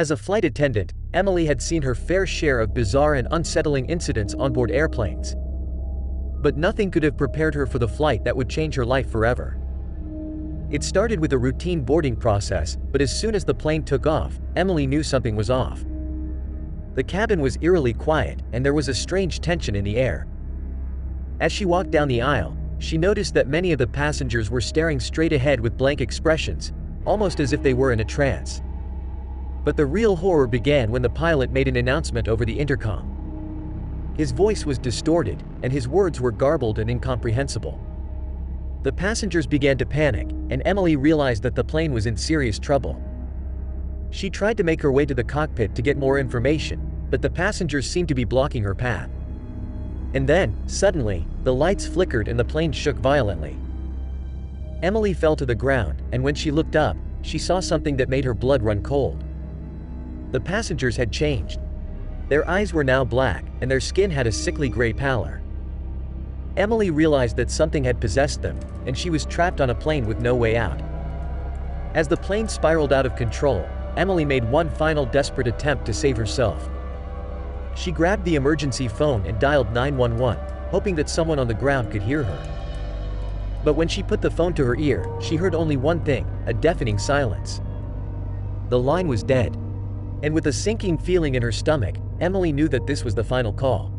As a flight attendant, Emily had seen her fair share of bizarre and unsettling incidents on board airplanes. But nothing could have prepared her for the flight that would change her life forever. It started with a routine boarding process, but as soon as the plane took off, Emily knew something was off. The cabin was eerily quiet, and there was a strange tension in the air. As she walked down the aisle, she noticed that many of the passengers were staring straight ahead with blank expressions, almost as if they were in a trance. But the real horror began when the pilot made an announcement over the intercom. His voice was distorted, and his words were garbled and incomprehensible. The passengers began to panic, and Emily realized that the plane was in serious trouble. She tried to make her way to the cockpit to get more information, but the passengers seemed to be blocking her path. And then, suddenly, the lights flickered and the plane shook violently. Emily fell to the ground, and when she looked up, she saw something that made her blood run cold. The passengers had changed. Their eyes were now black, and their skin had a sickly gray pallor. Emily realized that something had possessed them, and she was trapped on a plane with no way out. As the plane spiraled out of control, Emily made one final desperate attempt to save herself. She grabbed the emergency phone and dialed 911, hoping that someone on the ground could hear her. But when she put the phone to her ear, she heard only one thing: a deafening silence. The line was dead. And with a sinking feeling in her stomach, Emily knew that this was the final call.